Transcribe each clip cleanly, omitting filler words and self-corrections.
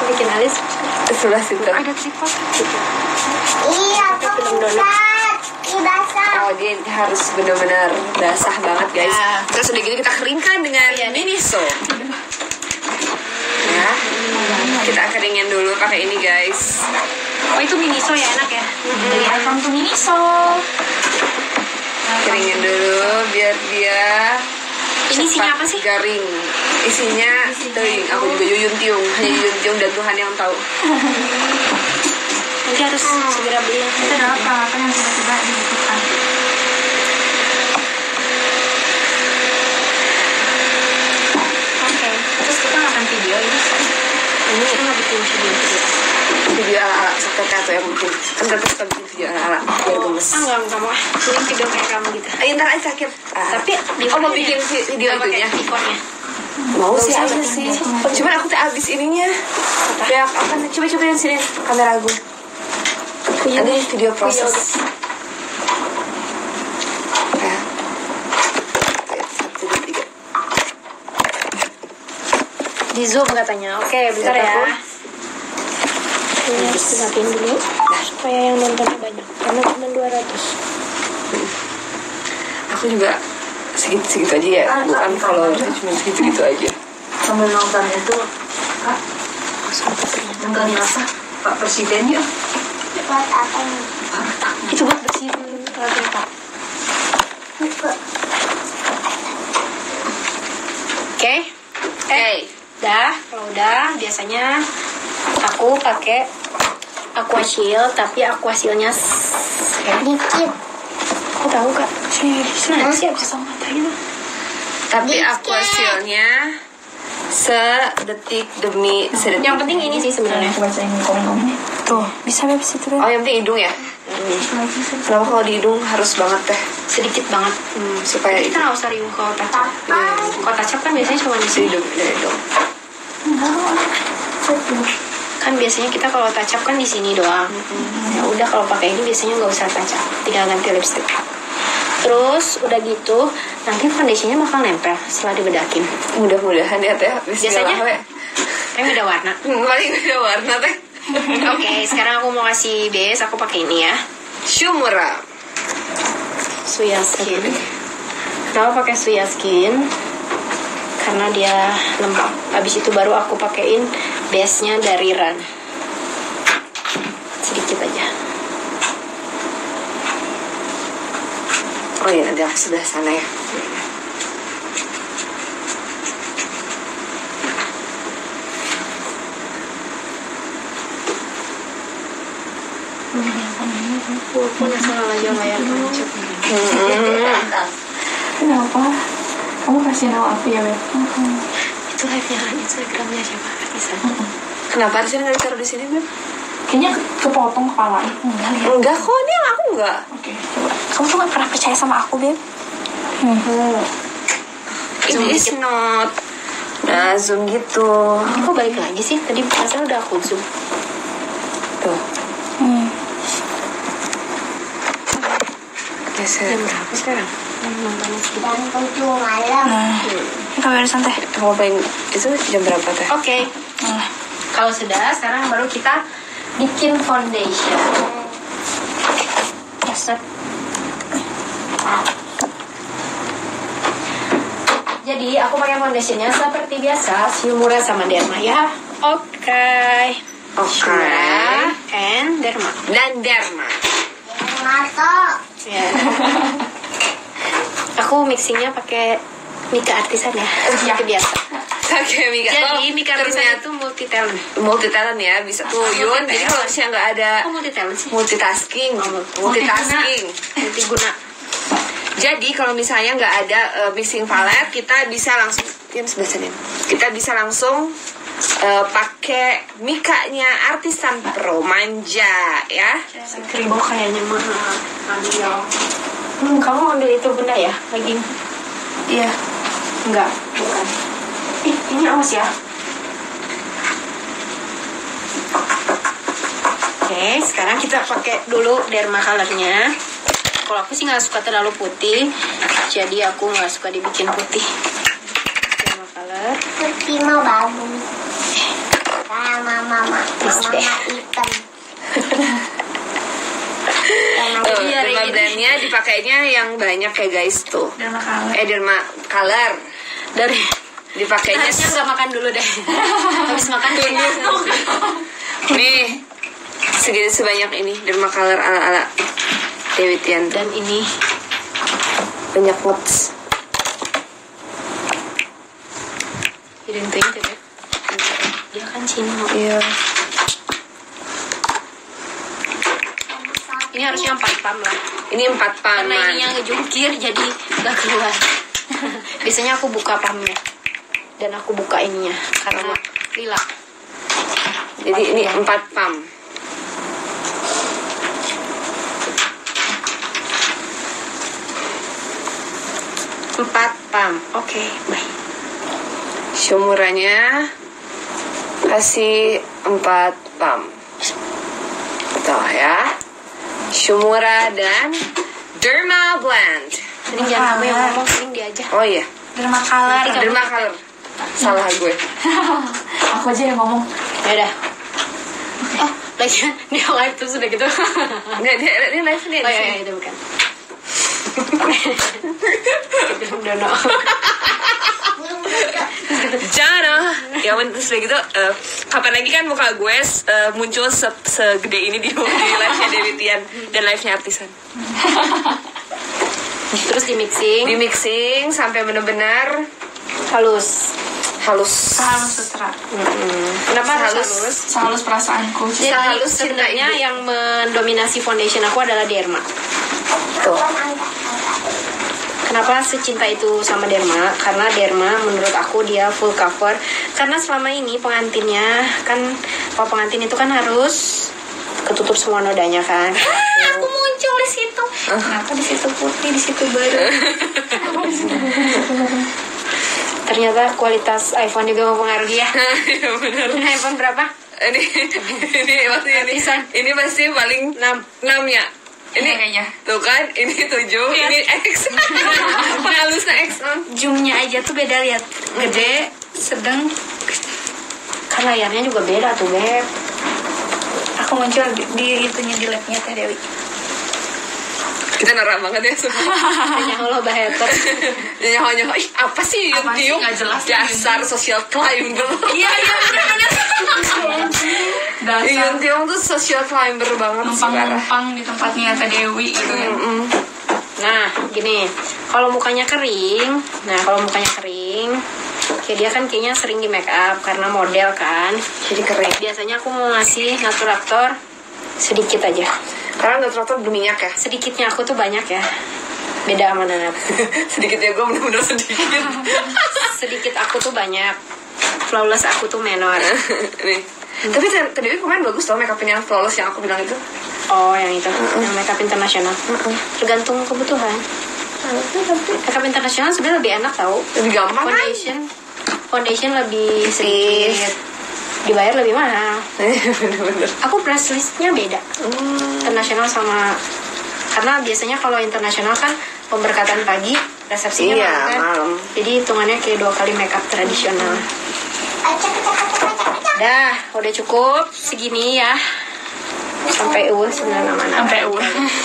bikin alis sebelah situ. ada tripod. Iya, aku lihat. Ini basah. Oh, dia harus benar-benar basah banget guys. Ya. Terus udah gitu kita keringkan dengan Miniso. Ya, kita keringin dulu pakai ini guys. Oh itu Miniso ya, enak ya. Dari iPhone tuh Miniso. Keringin dulu biar dia Ini isinya apa sih? garing. Isinya teuing. Aku juga Yuyun Tiung. Hanya Yuyun Tiung dan Tuhan yang tahu. Nanti harus segera beli. Itu adalah peralatan yang tiba-tiba dibutuhkan. Oke. Terus kita akan video ini. Ini kita nggak bikin video. Video ala-ala satu yang mungkin. Kan kita suka bikin video ala-ala biar gemes. Enggak mau. Bikin video kayak kamu gitu. Ayo ntar aja sakit. Tapi mau bikin video itunya. Ikonnya. Mau sih aja sih. Cuman aku tuh abis ininya. Ya apa? Coba yang sini kamera gue. Ada video proses. Ya. 1, 2, 3. Di Zoom katanya. Oke, bentar ya. Ini harus dimatiin dulu supaya yang nontonnya banyak. Karena cuma 200. Aku juga segitu aja ya. Bukan followersnya cuma segitu aja. Sambil nonton itu, Kak, nonton apa? Pak Presiden ya? Buat apa nih? Itu buat bersihin rata. Oke. Dah, kalau udah biasanya aku pakai Aqua Shield, tapi Aqua Shield-nya Dikit. aku tahu Kak. Sini sih bisa sama mata gitu. Tapi Aqua Shield-nya sedetik demi sedetik. Yang penting ini sih sebenarnya. Aku baca ini komen-komennya. Tuh, bisa situ deh. Oh, yang penting hidung ya. Kenapa kalau di hidung harus banget teh? Sedikit banget. Supaya Kita nggak usah riuh kalau touch up. Kalau touch up kan biasanya cuma di sini. hidung, hidung. Kan biasanya kita kalau touch up kan di sini doang. Ya udah kalau pakai ini biasanya nggak usah touch up, tinggal ganti lipstick. Terus udah gitu nanti foundationnya bakal nempel setelah dibedakin. Mudah-mudahan ya teh. Biasanya kan beda warna. Paling beda warna teh. Oke, sekarang aku mau kasih base. Aku pakai ini ya, Shumura. Suya Skin. Kenapa pakai Suya Skin? Karena dia lembab. Habis itu baru aku pakein base-nya dari Ran. Sedikit aja. Oh iya, ada sebelah sana ya. Punya salah aja layar macet. Kenapa? Kamu kasih nama aku ya, Beb? Itu live-nya Instagramnya siapa? Artisan. Kenapa sih nggak ditaruh di sini, Beb? Kayaknya kepotong kepala. Enggak lihat. Enggak kok, ini yang aku enggak. Oke, coba. Kamu tuh gak pernah percaya sama aku, Beb? It is not. Nah, zoom gitu. Ini kok balik lagi sih? Tadi perasaan udah aku zoom. Tuh. Geser. Jam berapa sekarang? Dan tujuh malam. Kita beres santai. Kamu pengen itu jam berapa teh? Oke. Kalau sudah, sekarang baru kita bikin foundation. Set. Jadi aku pakai foundationnya seperti biasa, Shumura sama Derma ya. Oke. Shumura and Derma. Dan Derma. Masuk. Ya. Aku mixingnya pakai Mika Artisan ya, seperti biasa. Oke, Mika. Jadi Mika Artisan ternyata itu multi talent. multi talent ya, bisa tuh Yun. Jadi kalau misalnya nggak ada Kok multi talent sih? multitasking, multitasking. Multiguna. Jadi kalau misalnya nggak ada mixing palette, kita bisa langsung sebelah sini. Kita bisa langsung pakai Mikanya Artisan Pro manja ya. Kribo kayaknya mah ambil. Kamu ambil itu benda ya? Lagi? Iya. Enggak, bukan. Ini awas ya. Oke, sekarang kita pakai dulu Derma colornya. Kalau aku sih nggak suka terlalu putih, jadi aku nggak suka dibikin putih. Derma color. Putih mah bagus. Kayak mama Tips deh. Hitam. Tuh, Iya, derma gitu. blendnya dipakainya yang banyak ya guys tuh. Derma color. Derma color Dari dipakainya harusnya nggak makan dulu deh. Habis makan nih segini sebanyak ini derma color ala Dewi Tian. dan ini Banyak notes. hidung tuh itu deh. Dia kan Cina. Iya. Ini harusnya 4 pam lah. Ini 4 pam. Karena ini yang ngejungkir jadi nggak keluar. Biasanya aku buka pamnya dan aku buka ininya karena lila. Jadi ini 4 pam. Oke, baik. Syumurannya kasih 4 pam. Tuh ya. Syumura dan Derma Blend. Mending jangan kamu yang ngomong, mending dia aja. Oh iya, Derma color. Derma color. Salah gue. Aku aja yang ngomong. Ya udah. Oh, lagi dia live terus udah gitu. Enggak, dia live dia. Oh iya, itu bukan. Dono. Jana, ya terus udah gitu. Kapan lagi kan muka gue muncul segede ini di live-nya Dewi Tian dan live-nya Artisan. Terus di mixing sampai benar-benar halus. halus. Halus sutra. Kenapa harus Halus. halus? Halus perasaanku. Jadi Sehalus cinta sebenarnya ibu. yang mendominasi foundation aku adalah Derma. Tuh. Kenapa secinta itu sama Derma? Karena Derma menurut aku dia full cover. Karena selama ini pengantinnya kan, kalau pengantin itu kan harus ketutup semua nodanya kan. Aku muncul di situ. Kenapa di situ putih, di situ baru? Ternyata kualitas iPhone juga mempengaruhi ya. Iya benar. iPhone berapa? Ini pasti paling 6 ya. Ini Iya, kayaknya. tuh kan, ini 7, ini X. Penghalusnya X. Zoomnya aja tuh beda, lihat. Gede, sedang. Kan layarnya juga beda tuh, Beb. Aku muncul di itunya, di labnya Teh Dewi. Kita norak banget ya semua. Hanya Allah baheter. Nyawa-nyawa, ih apa sih Apa sih? YouTube? Nggak jelas Dasar YouTube. social climber. Iya, bener-bener. Dasar Yung tuh social climber banget sih, parah. numpang-numpang di tempatnya Teh Dewi gitu ya. Nah, gini. Kalau mukanya kering, kayak dia kan kayaknya sering di make up karena model kan. Jadi keren. Biasanya aku mau ngasih naturator sedikit aja. Karena naturator berminyak ya. Sedikitnya aku tuh banyak ya. Beda sama Nanap. Sedikitnya gue bener-bener sedikit. Sedikit aku tuh banyak. Flawless aku tuh menor. Nih. Tapi tadi kemarin bagus loh make upin yang flawless yang aku bilang itu. Oh, yang itu. Yang make up internasional. Tergantung kebutuhan. Make up internasional sebenarnya lebih enak tau. Lebih gampang kan? Foundation lebih sedikit. Dibayar lebih mahal. Bener-bener. Aku price listnya beda. Internasional sama, karena biasanya kalau internasional kan pemberkatan pagi, resepsinya Iya, malam kan. malam. Jadi hitungannya kayak 2 kali make up tradisional. Dah, udah cukup segini ya. Sampai sebenarnya mana. Sampai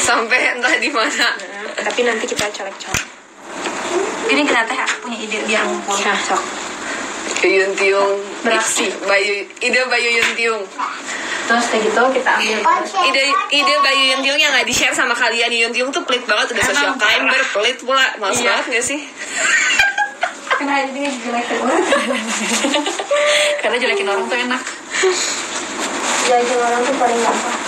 Sampai entah di mana. Tapi nanti kita colek-colek. Gini kena Teh, aku punya ide biar ngumpul. Nah, sok. Yun Tiung Beraksi. ide Bayu Yun Tiung. Terus kayak gitu kita ambil. Ide Bayu Yun Tiung yang nggak di share sama kalian. Yun Tiung tuh pelit banget, udah social Emang climber, pelit pula. Males Iya. banget gak sih? Karena jadi jelekin orang. Karena jelekin orang tuh enak. Jadi orang tuh paling gampang.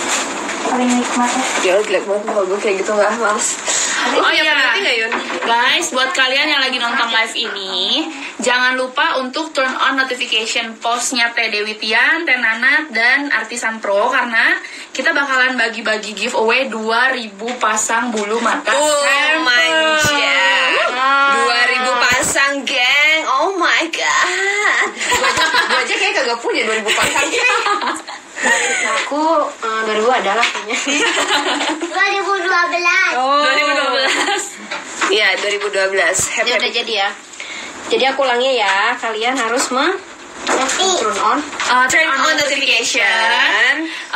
Paling nikmat ya. Ya jelek banget kalau gue kayak gitu, nggak males. Oh iya, berarti nggak Yun? guys, buat kalian yang lagi nonton live ini, jangan lupa untuk turn on notification postnya Teh Dewi Tian, Teh Nanat, dan Artisan Pro, karena kita bakalan bagi-bagi giveaway 2000 pasang bulu mata sampel. Manja. 2000 pasang, geng. Oh my god. Gue aja kayak kagak punya 2000 pasang. Aku 2000 adalah kayaknya. 2012. Oh. 2012. Iya, 2012. Ini udah jadi ya. Jadi aku ulangi ya. Kalian harus turn on Turn on notification.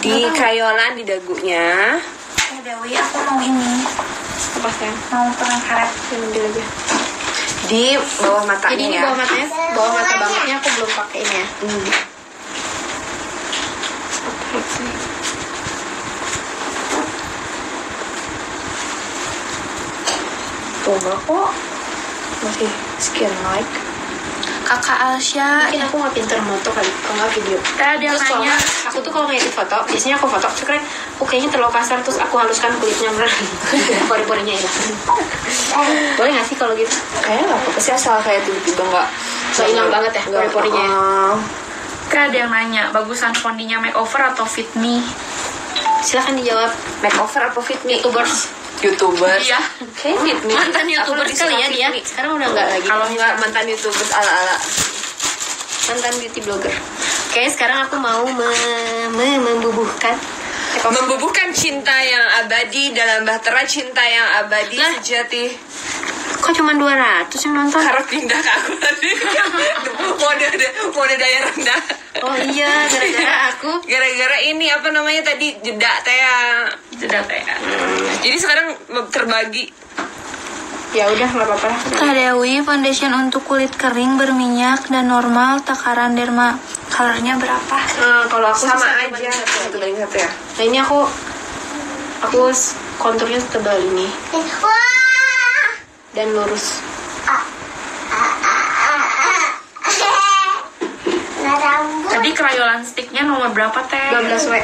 Di krayolan di dagunya. Dewi, aku mau ini. Apa sayang? Mau perang karet. Yang ambil aja. Di bawah matanya. Jadi ini ya. bawah mata bangetnya aku belum pakai ini ya. Tuh enggak kok. Masih skin like. Kakak Alsya. Mungkin aku nggak pinter moto kali, kalau nggak video. Ada yang Terus nanya. soalnya aku tuh kalau ngedit foto, biasanya aku foto, terus keren, kayaknya terlalu kasar, terus aku haluskan kulitnya beneran, pori-porinya hilang. Boleh nggak sih kalau gitu? Kayaknya nggak apa-apa sih asal kayak tiba-tiba nggak Hilang banget ya pori-porinya. Ada yang nanya, bagusan fondinya makeover atau fit me? Silahkan dijawab. Makeover apa fit me? YouTubers. Iya. Kayak fit me. Mantan Aku YouTubers lebih kali suka ya fit dia. me. Sekarang udah nggak lagi. Kalau nggak mantan YouTubers ala-ala. Mantan beauty blogger. Kayaknya sekarang aku mau membubuhkan. Membubuhkan cinta yang abadi dalam bahtera cinta yang abadi Lah. sejati. Kok cuma 200 yang nonton? Harap pindah ke aku tadi. mode daya rendah. Oh iya, gara-gara aku. Gara-gara ini apa namanya tadi jeda teh. Sudah teh. Jadi sekarang terbagi. Ya udah nggak apa-apa. Kak Dewi, foundation untuk kulit kering berminyak dan normal takaran derma colornya berapa? Kalau aku Sama sih aja. Satu banding satu ya. Nah ini aku konturnya tebal ini Wah. dan lurus. Nah, rambut. Tadi krayolan sticknya nomor berapa teh? 12W.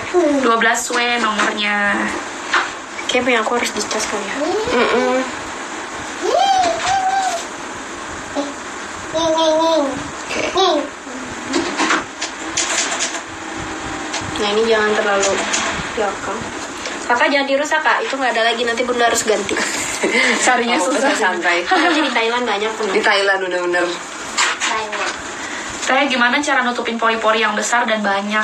12W nomornya. Kayaknya aku harus dicas kali ya. Ning. Nah ini jangan terlalu belakang. Kakak jangan dirusak kak, itu nggak ada lagi, nanti bunda harus ganti. Carinya susah. Santai. Nanti di Thailand banyak tuh. Di Thailand bener-bener. Banyak. Teh, gimana cara nutupin pori-pori yang besar dan banyak?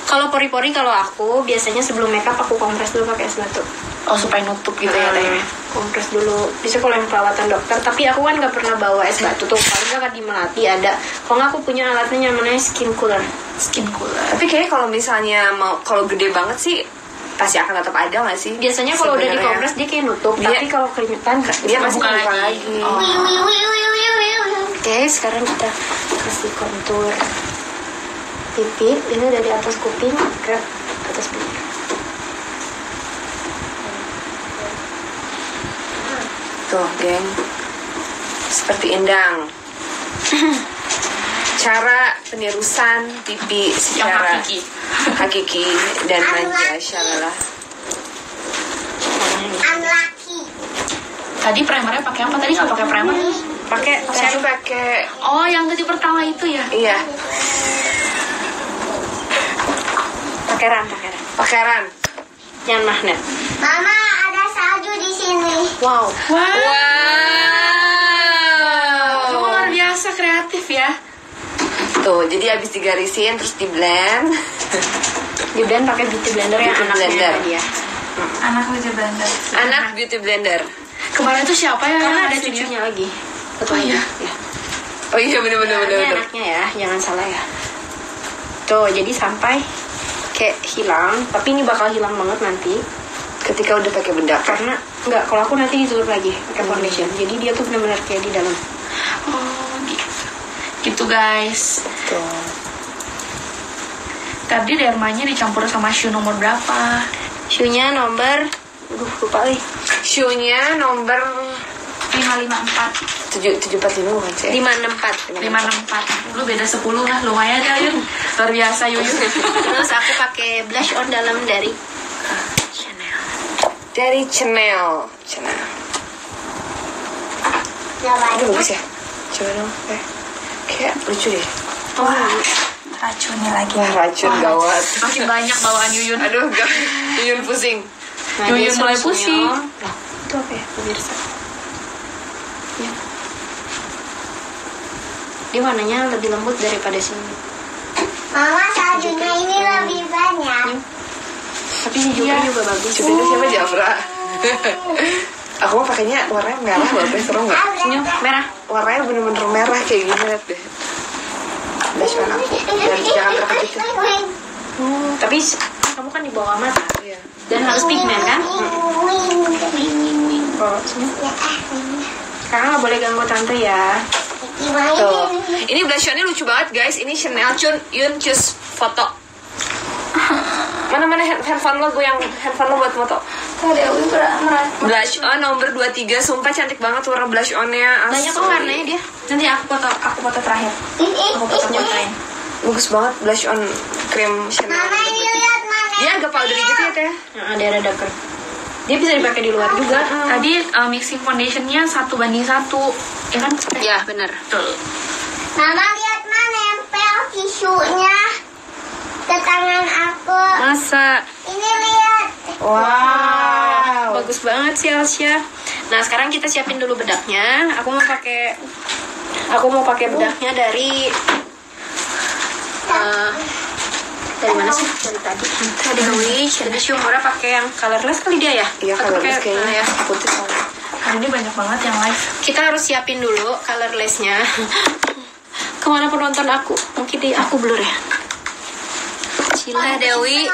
Kalau pori-pori kalau aku biasanya sebelum makeup aku kompres dulu pakai es batu. Oh, supaya nutup gitu ya teh. Kompres dulu. Bisa kalau yang perawatan dokter, tapi aku kan nggak pernah bawa es batu tuh. Paling nggak kan di Melati ada. Kalau nggak aku punya alatnya namanya skin cooler. Skin cooler. Tapi kayaknya kalau misalnya kalau gede banget sih pasti akan tetap ada nggak sih? Biasanya kalau udah Sebenarnya. dikompres dia kayak nutup, tapi kalau keringetan Dia masih buka buka lagi. lagi. Oh. Oke, sekarang kita kasih kontur pipi. Ini udah di atas kuping ke atas pipi. Tuh, geng. Seperti indang. Cara penirusan pipi Yang secara hakiki. dan manja, syalalah. Unlucky. Tadi primernya pakai apa? Tadi nggak pakai primer? Pakai Tadi pakai Oh, yang tadi pertama itu ya? iya, pakeran. pakeran. Yang magnet. Mama, ada salju di sini. Wow. Wah, Wow. luar biasa kreatif ya. Tuh, jadi habis digarisin terus di blend. Di blend pakai beauty blender yang Beauty anaknya blender. tadi ya. Anak aja blender. Anak beauty blender. Kemarin tuh siapa ya? Karena ada ngasihnya? cucunya lagi. Oh iya. Ya. Oh iya bener. Ini anaknya ya, jangan salah ya. Tuh, jadi sampai kayak hilang, tapi ini bakal hilang banget nanti. Ketika udah pakai bedak. Karena enggak, kalau aku nanti ditutup lagi pakai foundation. Jadi dia tuh benar-benar kayak di dalam. Oh, gitu guys. Tuh. Tadi dermanya dicampur sama shoe nomor berapa? Shoe-nya nomor lupa nih. Shoe-nya nomor 554. 745 bukan sih? 564. 564. Lu beda 10 lah, lumayan ya Yun. Luar biasa Yuyun. Terus aku pakai blush on dalam dari Chanel. Dari Chanel. Gak Ini banyak. bagus ya? Coba dong. Kayak lucu deh. Wah, Racunnya lagi. Wah, racun gawat. Makin banyak bawaan Yuyun. Aduh, Yuyun pusing. nah Yuyun dia mulai susunya- pusing. Lah, itu apa ya pemirsa? Ya. Dia warnanya lebih lembut daripada sini. Mama, saljunya ini lebih banyak. Tapi si Jupri juga bagus. Coba itu siapa Jafra? Aku mau pakainya warnanya merah loh, seru nggak? Senyum merah. Warnanya bener-bener merah kayak gini lihat deh. Blush on aku. Dan jangan terkejut. Tapi kamu kan di bawah mata. Iya. Dan harus pigmen kan? Wing. Oh, sini. Ya, Sekarang nggak boleh ganggu tante ya. gimana? Tuh. Ini blush on-nya lucu banget guys. Ini Chanel Yun Choose foto. Mana handphone lo, gue yang handphone lo buat foto. Blush on nomor 23, sumpah cantik banget warna blush on-nya. Banyak kok warnanya dia. Nanti aku foto terakhir. Aku fotoin. Bagus banget blush on krim Chanel. Mama ini lihat mana? Dia agak powdery gitu ya teh. Nah, dia rada keren. Dia bisa dipakai di luar juga. Tadi mixing foundationnya 1:1, ya kan? Ya benar. Tuh. Mama lihat mana nempel tisunya ke tangan aku. Masa? Ini lihat. Wow. Bagus banget sih Alsya. Nah, sekarang kita siapin dulu bedaknya. Aku mau pakai bedaknya dari mana sih? Dari tadi. Tadi Syumura pakai yang colorless kali dia ya? Iya Atau colorless pakai- kayaknya. ya. Putih soalnya. Hari ini banyak banget yang live. Kita harus siapin dulu colorlessnya. Kemana penonton aku? Mungkin aku blur ya. Cila Dewi.